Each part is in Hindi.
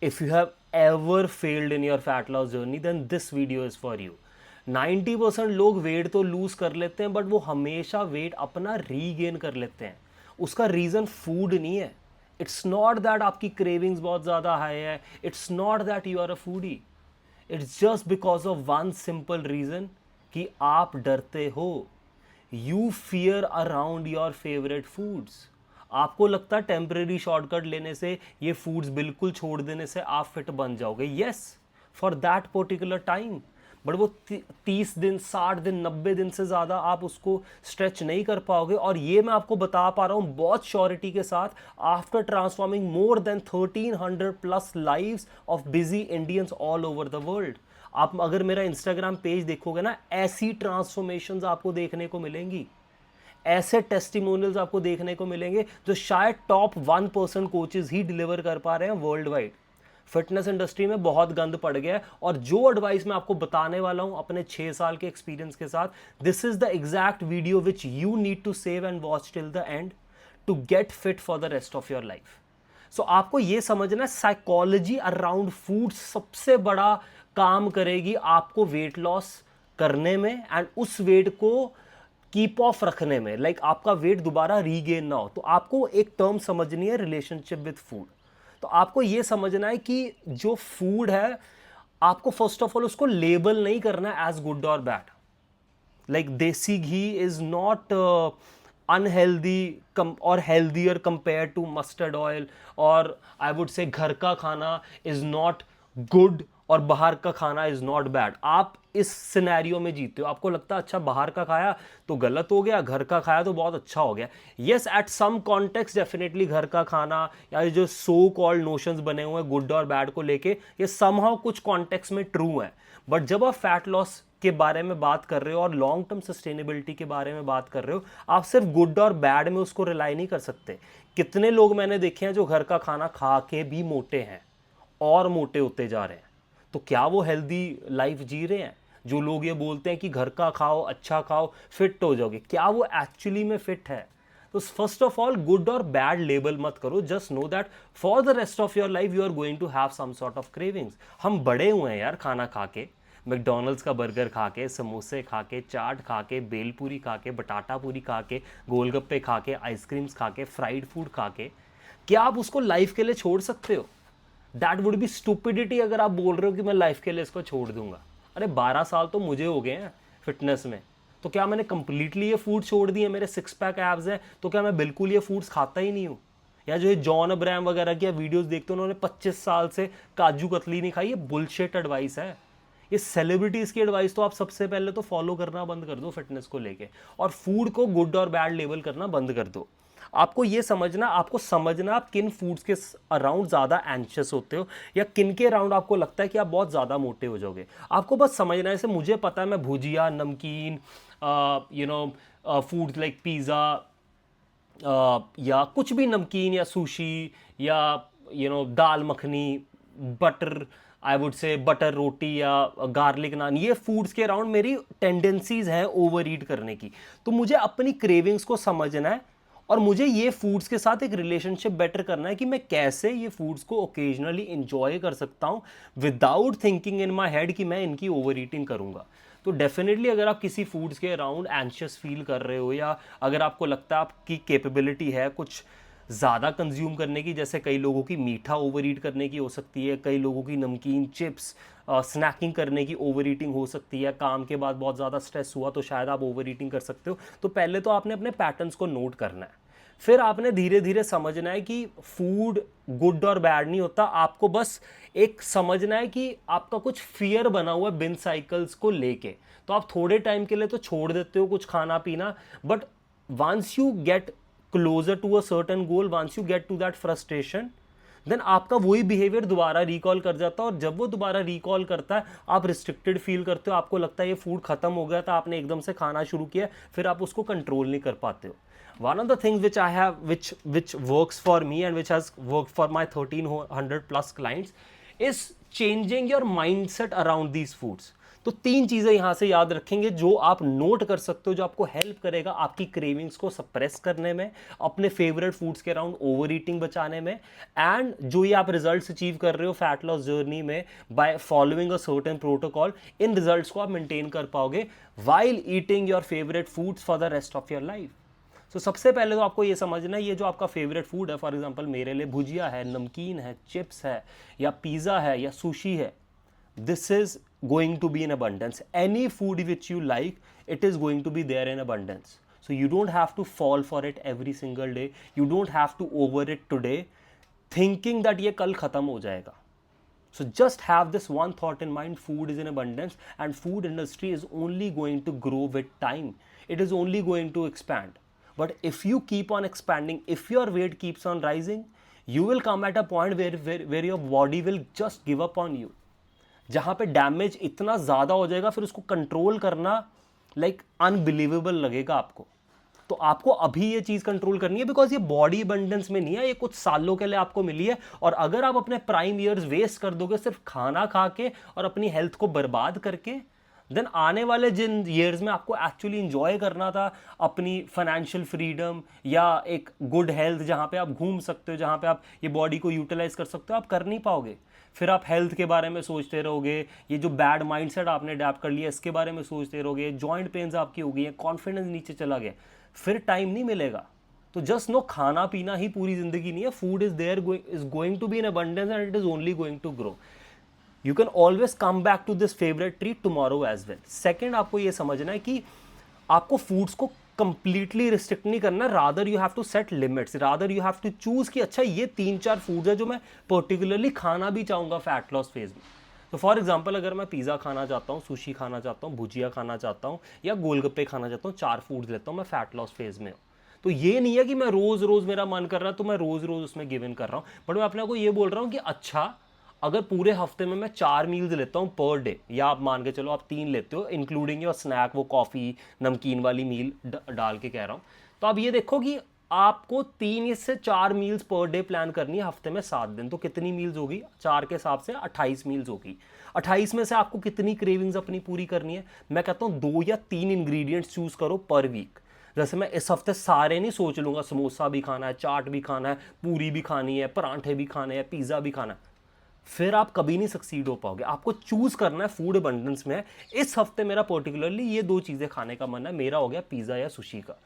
If you have ever failed in your fat loss journey, then this video is for you. 90% लोग वेट तो लूज कर लेते हैं, बट वो हमेशा वेट अपना रीगेन कर लेते हैं. उसका रीज़न फूड नहीं है. इट्स नॉट दैट आपकी क्रेविंग्स बहुत ज़्यादा हाई है. It's not that you are a foodie. It's just because of one simple reason कि आप डरते हो. You fear around your favourite foods. आपको लगता है टेम्परेरी शॉर्टकट लेने से, ये फूड्स बिल्कुल छोड़ देने से आप फिट बन जाओगे. Yes, for that particular time. But वो 30 दिन, 60 दिन, 90 दिन से ज़्यादा आप उसको स्ट्रेच नहीं कर पाओगे. और ये मैं आपको बता पा रहा हूँ बहुत श्योरिटी के साथ, after transforming more than 1300 plus lives of busy Indians all over the world. आप अगर मेरा इंस्टाग्राम पेज देखोगे ना, ऐसी ट्रांसफॉर्मेशंस आपको देखने को मिलेंगी, ऐसे टेस्टिमोनियल्स आपको देखने को मिलेंगे जो शायद टॉप 1% कोचेस ही डिलीवर कर पा रहे हैं वर्ल्ड वाइड. फिटनेस इंडस्ट्री में बहुत गंद पड़ गया है. और जो एडवाइस मैं आपको बताने वाला हूं अपने 6 साल के एक्सपीरियंस के साथ, this is the exact video which you need to save and watch till the end to get fit for the rest of your life. So आपको यह समझना है, साइकोलॉजी अराउंड फूड सबसे बड़ा काम करेगी आपको वेट लॉस करने में एंड उस वेट को कीप ऑफ रखने में. लाइक आपका वेट दोबारा रीगेन ना हो. तो आपको एक टर्म समझनी है, रिलेशनशिप विद फूड. तो आपको ये समझना है कि जो फूड है, आपको फर्स्ट ऑफ ऑल उसको लेबल नहीं करना है एज गुड और bad. Like desi ghee is not unhealthy और healthier compared to mustard oil. और आई वुड से घर का खाना इज नॉट गुड और बाहर का खाना इज नॉट बैड. आप इस सिनेरियो में जीते हो. आपको लगता है अच्छा बाहर का खाया तो गलत हो गया, घर का खाया तो बहुत अच्छा हो गया. Yes, at some context definitely घर का खाना या जो सो कॉल्ड नोशंस बने हुए हैं गुड और बैड को लेके, ये समहाउ कुछ कॉन्टेक्स्ट में ट्रू है. बट जब आप फैट लॉस के बारे में बात कर रहे हो और लॉन्ग टर्म सस्टेनेबिलिटी के बारे में बात कर रहे हो, आप सिर्फ गुड और बैड में उसको रिलाई नहीं कर सकते. कितने लोग मैंने देखे हैं जो घर का खाना खा के भी मोटे हैं और मोटे होते जा रहे हैं. तो क्या वो हेल्दी लाइफ जी रहे हैं? जो लोग ये बोलते हैं कि घर का खाओ, अच्छा खाओ, फिट हो जाओगे, क्या वो एक्चुअली में फिट है? तो फर्स्ट ऑफ ऑल गुड और बैड लेबल मत करो. Just know that for the rest of your life you are going to have some sort of cravings. हम बड़े हुए हैं यार खाना खा के, मैकडोनल्ड्स का बर्गर खा के, समोसे खा के, चाट खा के, बेलपूरी खा के, बटाटा पूरी खा के, गोलगप्पे खा के, आइसक्रीम्स खा के, फ्राइड फूड खा के. क्या आप उसको लाइफ के लिए छोड़ सकते हो? दैट वुड बी स्टूपिडिटी अगर आप बोल रहे हो कि मैं लाइफ के लिए इसको छोड़ दूंगा. अरे 12 साल तो मुझे हो गए हैं फिटनेस में, तो क्या मैंने कंप्लीटली ये फूड छोड़ दिए? मेरे 6 पैक एब्स हैं, तो क्या मैं बिल्कुल ये फूड्स खाता ही नहीं हूँ? या जो ये जॉन अब्राहम वगैरह की वीडियोस देखते हो, उन्होंने 25 साल से काजू कतली नहीं खाई, ये बुलशिट एडवाइस है. ये सेलिब्रिटीज़ की एडवाइस तो आप सबसे पहले तो फॉलो करना बंद कर दो फिटनेस को लेके, और फूड को गुड और बैड लेबल करना बंद कर दो. आपको ये समझना, आपको समझना आप किन फूड्स के अराउंड ज़्यादा एंशियस होते हो या किन के अराउंड आपको लगता है कि आप बहुत ज़्यादा मोटे हो जाओगे. आपको बस समझना है. जैसे मुझे पता है मैं भुजिया, नमकीन, फूड्स लाइक पिज़्ज़ा या कुछ भी नमकीन या सुशी या dal makhani, butter, I would say butter roti या गार्लिक नान, ये फूड्स के अराउंड मेरी टेंडेंसीज हैं ओवर ईट करने की. तो मुझे अपनी क्रेविंग्स को समझना है और मुझे ये फूड्स के साथ एक रिलेशनशिप बेटर करना है कि मैं कैसे ये फूड्स को ओकेजनली इंजॉय कर सकता हूँ without thinking in my head कि मैं इनकी ओवर ईटिंग करूँगा. तो डेफिनेटली अगर आप किसी फूड्स के अराउंड एंशियस फील कर रहे हो या अगर आपको लगता है आपकी कैपेबिलिटी है कुछ ज़्यादा कंज्यूम करने की, जैसे कई लोगों की मीठा ओवर ईट करने की हो सकती है, कई लोगों की नमकीन, चिप्स, स्नैकिंग करने की ओवर ईटिंग हो सकती है, काम के बाद बहुत ज़्यादा स्ट्रेस हुआ तो शायद आप ओवर ईटिंग कर सकते हो. तो पहले तो आपने अपने पैटर्न्स को नोट करना है. फिर आपने धीरे धीरे समझना है कि फूड गुड और बैड नहीं होता. आपको बस एक समझना है कि आपका कुछ फियर बना हुआ है बिन साइकिल्स को लेके. तो आप थोड़े टाइम के लिए तो छोड़ देते हो कुछ खाना पीना, but once you get closer to a certain goal, once you get to that frustration, then आपका वही बिहेवियर दोबारा रिकॉल कर जाता है. और जब वो दोबारा रिकॉल करता है, आप रिस्ट्रिक्टेड फील करते हो, आपको लगता है ये फूड खत्म हो गया था, आपने एकदम से खाना शुरू किया, फिर आप उसको कंट्रोल नहीं कर पाते हो. One of the things which I have, which works for me and which has worked for my 1300 plus clients is changing your mindset around these foods. तो 3 चीज़ें यहाँ से याद रखेंगे जो आप नोट कर सकते हो, जो आपको हेल्प करेगा आपकी क्रेविंग्स को सप्रेस करने में, अपने फेवरेट फूड्स के अराउंड ओवर ईटिंग बचाने में, एंड जो ये आप रिजल्ट्स अचीव कर रहे हो फैट लॉस जर्नी में by following a certain protocol, इन रिजल्ट्स को आप मेंटेन कर पाओगे while eating your favourite foods for the rest of your life. So सबसे पहले तो आपको ये समझना है, ये जो आपका फेवरेट फूड है, फॉर एग्जांपल मेरे लिए भुजिया है, नमकीन है, चिप्स है, या पिज़्ज़ा है, या सुशी है, this is going to be in abundance. Any food which you like, it is going to be there in abundance. So you don't have to fall for it every single day. You don't have to over it today thinking that ये कल खत्म हो जाएगा. So just have this one thought in mind: food is in abundance, and food industry is only going to grow with time. It is only going to expand. But if you keep on expanding, if your weight keeps on rising, you will come at a point where your body will just give up on you. जहाँ पे डैमेज इतना ज़्यादा हो जाएगा, फिर उसको कंट्रोल करना लाइक अनबिलीवेबल लगेगा आपको। तो आपको अभी ये चीज़ कंट्रोल करनी है, बिकॉज ये बॉडी अबंडेंस में नहीं है, ये कुछ सालों के लिए आपको मिली है। और अगर आप अपने प्राइम ईयर्स वेस्ट कर दोगे सिर्फ खाना खा के और अपनी हेल्थ को बर्बाद करके, देन आने वाले जिन ईयर्स में आपको एक्चुअली इंजॉय करना था अपनी फाइनेंशियल फ्रीडम या एक गुड हेल्थ, जहाँ पे आप घूम सकते हो, जहाँ पे आप ये बॉडी को यूटिलाइज कर सकते हो, आप कर नहीं पाओगे। फिर आप हेल्थ के बारे में सोचते रहोगे, ये जो बैड माइंडसेट आपने अडैप्ट कर लिया इसके बारे में सोचते रहोगे, जॉइंट पेन्स आपकी हो गई है, कॉन्फिडेंस नीचे चला गया, फिर टाइम नहीं मिलेगा। तो जस्ट नो, खाना पीना ही पूरी जिंदगी नहीं है। Food is there, is going to be in abundance and it is only going to grow. You can always come back to this favourite treat tomorrow as well. Second, आपको ये समझना है कि आपको फूड्स को कंप्लीटली रिस्ट्रिक्ट नहीं करना, rather you have to set limits, rather you have to choose कि अच्छा ये 3-4 फूड्स है जो मैं पर्टिकुलरली खाना भी चाहूँगा फैट लॉस फेज में। तो फॉर एग्जांपल, अगर मैं पिज़्ज़ा खाना चाहता हूँ, सुशी खाना चाहता हूँ, भुजिया खाना चाहता हूँ, या गोलगप्पे खाना चाहता हूँ, 4 फूड्स लेता हूँ, मैं फैट लॉस फेज में हूँ। तो ये नहीं है कि मैं रोज़ रोज़ मेरा मन कर रहा है तो मैं रोज़ रोज़ उसमें गिव इन कर रहा हूँ, बट मैं अपने को ये बोल रहा हूँ कि अच्छा, अगर पूरे हफ्ते में मैं 4 मील्स लेता हूँ पर डे, या आप मान के चलो आप 3 लेते हो इंक्लूडिंग योर स्नैक, वो कॉफ़ी नमकीन वाली मील डाल के कह रहा हूँ, तो आप ये देखो कि आपको 3 से 4 मील्स पर डे प्लान करनी है हफ्ते में 7 दिन। तो कितनी मील्स होगी? 4 के हिसाब से 28 मील्स होगी। 28 में से आपको कितनी क्रेविंग्स अपनी पूरी करनी है? मैं कहता हूँ 2 या 3 इंग्रेडिएंट्स चूज करो पर वीक। जैसे मैं इस हफ्ते सारे नहीं सोच लूँगा, समोसा भी खाना है, चाट भी खाना है, पूरी भी खानी है, परांठे भी खाने हैं, पिज़्ज़ा भी खाना है, फिर आप कभी नहीं सक्सीड हो पाओगे। आपको चूज करना है फूड अबंडेंस में, इस हफ्ते मेरा पर्टिकुलरली ये 2 चीज़ें खाने का मन है, मेरा हो गया पिज़्ज़ा या सुशी का।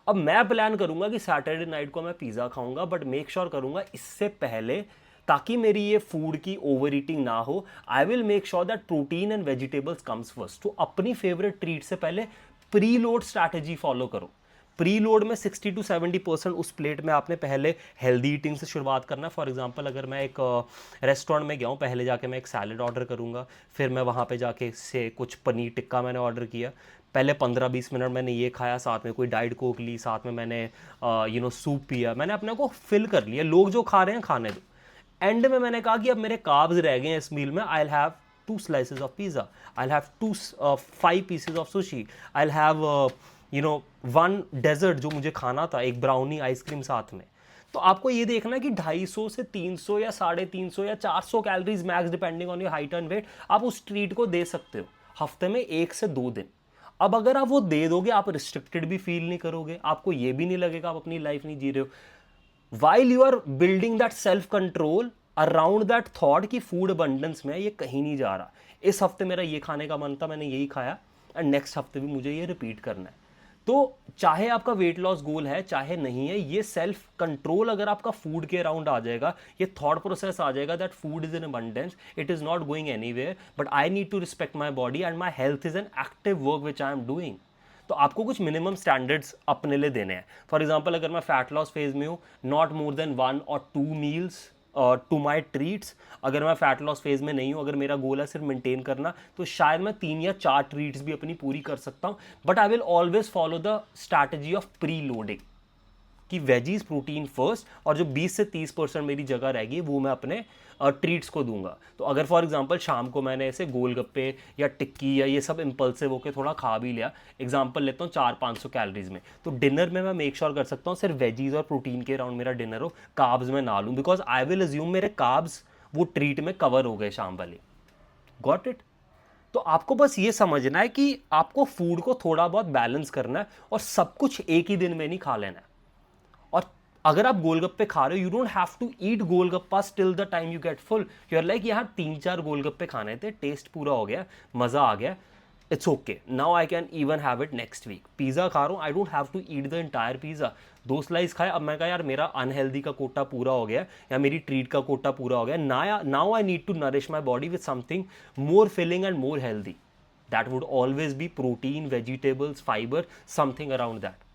अब मैं प्लान करूंगा कि सैटरडे नाइट को मैं पिज़्ज़ा खाऊंगा, बट मेक श्योर करूंगा इससे पहले, ताकि मेरी ये फूड की ओवर ईटिंग ना हो, I will make sure that protein and vegetables comes first. तो अपनी फेवरेट ट्रीट से पहले प्री लोड स्ट्रैटेजी फॉलो करो। प्री लोड में 60 to 70% उस प्लेट में आपने पहले हेल्दी ईटिंग से शुरुआत करना है। फॉर एग्जांपल, अगर मैं एक रेस्टोरेंट में गया हूँ, पहले जाके मैं एक सैलड ऑर्डर करूँगा, फिर मैं वहाँ पे जाके से कुछ पनीर टिक्का मैंने ऑर्डर किया, पहले 15-20 मिनट मैंने ये खाया, साथ में कोई डाइट कोक ली, साथ में मैंने सूप पिया, मैंने अपने को फिल कर लिया। लोग जो खा रहे हैं खाने दो। एंड में मैंने कहा कि अब मेरे कार्ब्स रह गए हैं इस मील में, I will have 2 slices of pizza, I'll have 5 pieces of sushi, I'll have 1 desert जो मुझे खाना था, एक ब्राउनी आइसक्रीम साथ में। तो आपको ये देखना है कि 250 से 300 या 350 या 400 calories max, depending on your height and weight, आप उस ट्रीट को दे सकते हो हफ्ते में 1 से 2 दिन। अब अगर आप वो दे दोगे, आप रिस्ट्रिक्टेड भी फील नहीं करोगे, आपको ये भी नहीं लगेगा आप अपनी लाइफ नहीं जी रहे हो। While you are building that self control around that thought कि फूड अबंडेंस में ये कहीं नहीं जा रहा, इस हफ्ते मेरा ये खाने का मन था, मैंने यही खाया, एंड नेक्स्ट हफ्ते भी मुझे ये रिपीट करना है। तो चाहे आपका वेट लॉस गोल है चाहे नहीं है, ये सेल्फ कंट्रोल अगर आपका फूड के अराउंड आ जाएगा, ये थॉट प्रोसेस आ जाएगा that food is in abundance, it is not going anywhere, but I need to respect my body and my health is an active work which I am doing. तो आपको कुछ मिनिमम स्टैंडर्ड्स अपने लिए देने हैं। फॉर एग्जाम्पल, अगर मैं फैट लॉस फेज में हूँ, not more than 1 or 2 meals to my treats. अगर मैं फैट लॉस फेज में नहीं हूँ, अगर मेरा गोल है सिर्फ मेंटेन करना, तो शायद मैं 3 या 4 ट्रीट्स भी अपनी पूरी कर सकता हूँ, but I will always follow the strategy of pre loading कि वेजीज प्रोटीन फर्स्ट, और जो 20 से 30% मेरी जगह रहेगी वो मैं अपने ट्रीट्स को दूंगा। तो अगर फॉर एग्जांपल शाम को मैंने ऐसे गोलगप्पे या टिक्की या ये सब इम्पल्सिव होकर थोड़ा खा भी लिया, एग्जांपल लेता हूँ 400-500 कैलोरीज में, तो डिनर में मैं मेक श्योर कर सकता हूँ सिर्फ वेजीज और प्रोटीन के अराउंड मेरा डिनर हो, कार्ब्स में ना लूँ, बिकॉज आई विल अज्यूम मेरे कार्ब्स वो ट्रीट में कवर हो गए शाम वाले। Got it? तो आपको बस ये समझना है कि आपको फूड को थोड़ा बहुत बैलेंस करना है और सब कुछ एक ही दिन में नहीं खा लेना है। और अगर आप गोलगप्पे खा रहे हो, you don't have to eat golgappa till the time you get full. You are like यार 3-4 गोलगप्पे खाने थे, टेस्ट पूरा हो गया, मजा आ गया, it's okay, now I can even have it next week. Pizza खा रहा हूँ, I don't have to eat the entire pizza. 2 slice खाए, अब मैं कहा यार मेरा अनहेल्दी का कोटा पूरा हो गया या मेरी ट्रीट का कोटा पूरा हो गया, now I need to nourish my body with something more filling and more healthy. That would always be protein, vegetables, fibre, something around that,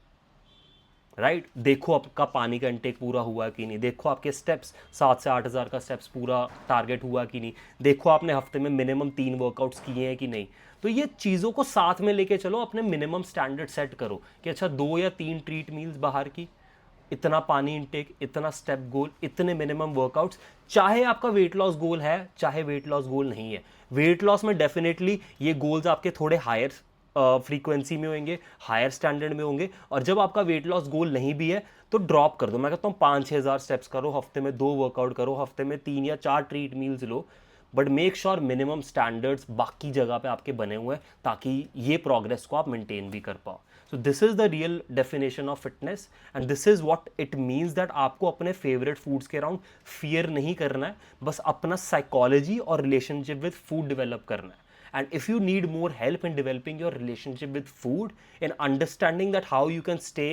right. देखो आपका पानी का इंटेक पूरा हुआ कि नहीं, देखो आपके स्टेप्स 7 से 8 हज़ार का स्टेप्स पूरा टारगेट हुआ कि नहीं, देखो आपने हफ्ते में मिनिमम 3 वर्कआउट्स किए हैं कि नहीं। तो ये चीज़ों को साथ में लेके चलो, अपने मिनिमम स्टैंडर्ड सेट करो कि अच्छा 2 या 3 ट्रीट मील्स बाहर की, इतना पानी इंटेक, इतना स्टेप गोल, इतने मिनिमम वर्कआउट्स। चाहे आपका वेट लॉस गोल है, चाहे वेट लॉस गोल नहीं है, वेट लॉस में डेफिनेटली ये गोल्स आपके थोड़े हायर फ्रीक्वेंसी में होंगे, हायर स्टैंडर्ड में होंगे। और जब आपका वेट लॉस गोल नहीं भी है तो ड्रॉप कर दो। मैं कहता हूँ 5-6 हज़ार स्टेप्स करो, हफ्ते में 2 वर्कआउट करो, हफ्ते में 3 या 4 treat meals low, but make sure minimum standards बाकी जगह पे आपके बने हुए हैं ताकि ये प्रोग्रेस को आप मेंटेन भी कर पाओ। So this is the real definition of fitness and this is what it means that आपको अपने फेवरेट फूड्स के अराउंड फियर नहीं करना है, बस अपना साइकोलॉजी और रिलेशनशिप विद फूड डेवलप करना है। And if you need more help in developing your relationship with food, in understanding that how you can stay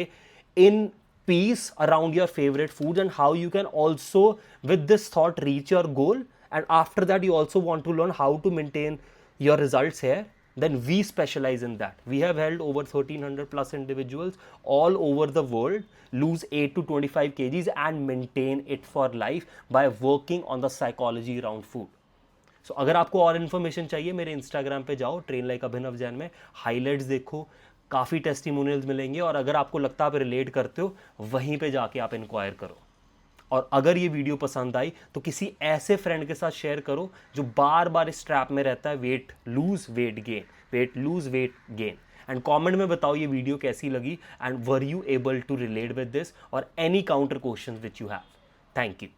in peace around your favorite foods and how you can also with this thought reach your goal, and after that you also want to learn how to maintain your results here, then we specialize in that. We have helped over 1300 plus individuals all over the world lose 8 to 25 kgs and maintain it for life by working on the psychology around food. सो अगर आपको और इन्फॉर्मेशन चाहिए, मेरे इंस्टाग्राम पे जाओ, ट्रेन लाइक अभिनव जैन में हाईलाइट्स देखो, काफ़ी टेस्टिमोनियल्स मिलेंगे। और अगर आपको लगता है आप रिलेट करते हो, वहीं पे जाके आप इंक्वायर करो। और अगर ये वीडियो पसंद आई तो किसी ऐसे फ्रेंड के साथ शेयर करो जो बार बार इस ट्रैप में रहता है, weight lose weight gain, weight lose weight gain. And comment में बताओ ये वीडियो कैसी लगी and were you able to relate with this और any counter questions which you have. Thank you.